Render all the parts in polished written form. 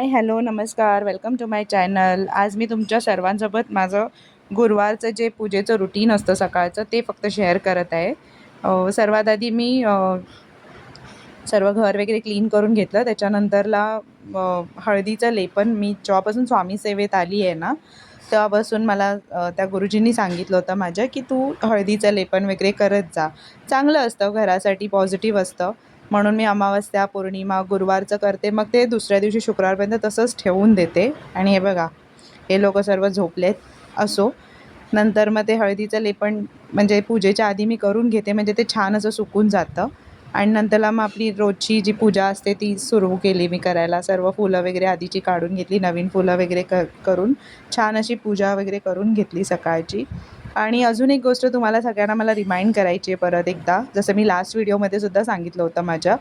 हाय, hello, नमस्कार. Welcome to my channel. आज मी तुमच्या सर्वांसोबत माझं गुरुवारचं जे पूजेचं रुटीन असतं सकाळचं ते फक्त शेअर करत आहे. सर्वात आधी मी सर्व घर वगैरे क्लीन करून घेतलं. त्याच्यानंतरला हळदीचं लेपन मी जेव्हापासून स्वामी सेवेत आली आहे ना, तेव्हापासून मला त्या गुरुजींनी सांगितलं होतं माझ्या, की "तू हळदीचं लेपन वगैरे करत जा. चांगलं असतं, घरासाठी पॉझिटिव्ह असतं." म्हणून मी अमावस्या, पौर्णिमा, गुरुवारचं करते. मग ते दुसऱ्या दिवशी शुक्रवारपर्यंत तसंच ठेवून देते. आणि हे बघा, हे लोकं सर्व झोपलेत. असो. नंतर मग ते हळदीचं लेपन म्हणजे पूजेच्या आधी मी करून घेते, म्हणजे ते छान असं सुकून जातं. आणि नंतरला मग आपली रोजची जी पूजा असते ती सुरू केली मी करायला. सर्व फुलं वगैरे आधीची काढून घेतली, नवीन फुलं वगैरे करून छान अशी पूजा वगैरे करून घेतली सकाळची. आणि अजून एक गोष्ट तुम्हाला सगळ्यांना मला रिमाइंड करायची आहे परत एकदा, जसं मी लास्ट व्हिडिओमध्ये सुद्धा सांगितलं होतं माझ्या.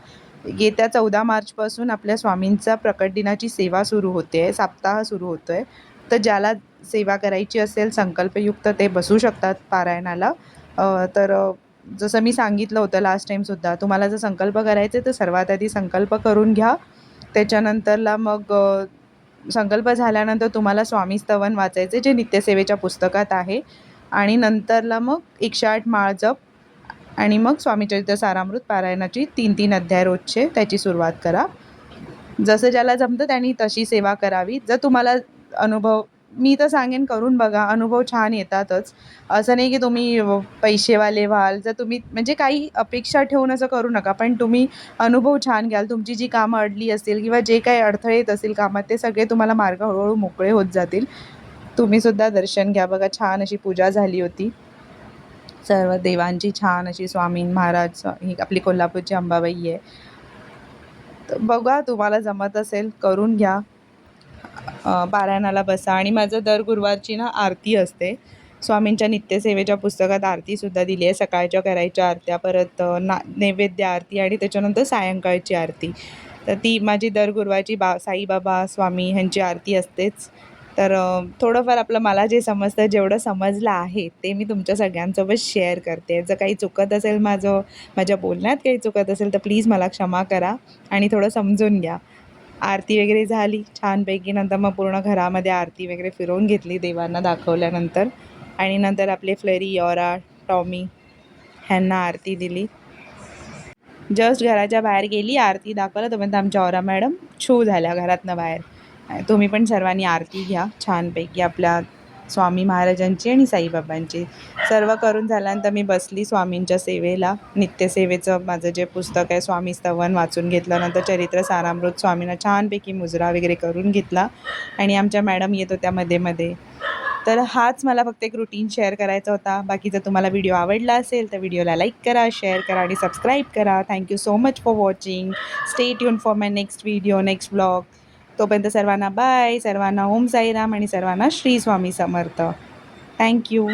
येत्या 14 मार्चपासून आपल्या स्वामींचा प्रकट दिनाची सेवा सुरू होते, सप्ताह सुरू होतो आहे. तर ज्याला सेवा करायची असेल संकल्पयुक्त ते बसू शकतात पारायणाला. जसं मी सांगितलं होतं लास्ट टाईमसुद्धा, तुम्हाला जर संकल्प करायचे तर सर्वात आधी संकल्प करून घ्या. त्याच्यानंतरला मग संकल्प झाल्यानंतर तुम्हाला स्वामी स्तवन वाचायचे जे नित्यसेवेच्या पुस्तकात आहे. आणि नंतरला मग 108 माळ जप आणि मग स्वामीचरित्र सारामृत पारायणाची 3-3 अध्याय रोजचे त्याची सुरुवात करा. जसं ज्याला जमतं त्यांनी तशी सेवा करावी. जर तुम्हाला अनुभव, मी तर सांगेन करून बघा, अनुभव छान येतातच. असं नाही की तुम्ही पैसेवाले व्हाल. जर तुम्ही म्हणजे काही अपेक्षा ठेवून असं करू नका, पण तुम्ही अनुभव छान घ्याल. तुमची जी कामं अडली असतील किंवा जे काही अडथळे येत असतील कामात, ते सगळे तुम्हाला मार्ग हळूहळू मोकळे होत जातील. तुम्हीसुद्धा दर्शन घ्या. बघा, छान अशी पूजा झाली होती. सर्व देवांची छान अशी स्वामी महाराज, ही आपली कोल्हापूरची अंबाबाई आहे. तर बघा, तुम्हाला जमत असेल करून घ्या. पारायणाला बसा. आणि माझं दर गुरुवारची ना आरती असते. स्वामींच्या नित्यसेवेच्या पुस्तकात आरतीसुद्धा दिली आहे. सकाळच्या करायच्या आरत्या, परत नैवेद्य आरती आणि त्याच्यानंतर सायंकाळची आरती. तर ती माझी दर गुरुवारची साईबाबा, स्वामी ह्यांची आरती असतेच. तर थोडंफार आपलं मला जे समजतं, जेवढं समजलं आहे ते मी तुमच्या सगळ्यांसोबत शेअर करते. जर काही चुकत असेल माझ्या बोलण्यात काही चुकत असेल तर प्लीज मला क्षमा करा आणि थोडं समजून घ्या. आरती वगैरे झाली छानपैकी. नंतर मग पूर्ण घरामध्ये आरती वगैरे फिरवून घेतली देवांना दाखवल्यानंतर. आणि नंतर आपले फ्लेरी, ऑरा, टॉमी ह्यांना आरती दिली. जस्ट घराच्या बाहेर गेली, आरती दाखवलं तोपर्यंत आमच्या ऑरा मॅडम छू झाल्या घरातनं बाहेर. तुम्ही पण सर्वांनी आरती घ्या छानपैकी आपल्या स्वामी महाराजांची आणि साईबाबांची. सर्व करून झाल्यानंतर मी बसली स्वामींच्या सेवेला. नित्यसेवेचं माझं जे पुस्तक आहे स्वामी स्तवन वाचून घेतलं. नंतर चरित्र सारामृत स्वामींना छानपैकी मुजरा वगैरे करून घेतला. आणि आमच्या मॅडम येत होत्या मध्ये मध्ये. तर हाच मला फक्त एक रुटीन शेअर करायचा होता. बाकी जर तुम्हाला व्हिडिओ आवडला असेल तर व्हिडिओला लाईक करा, शेअर करा आणि सबस्क्राईब करा. Thank you so much for watching. Stay tune for my next video, next blog. तोपर्यंत सर्वांना बाय, सर्वांना ओम साईराम आणि सर्वांना श्री स्वामी समर्थ. थँक्यू.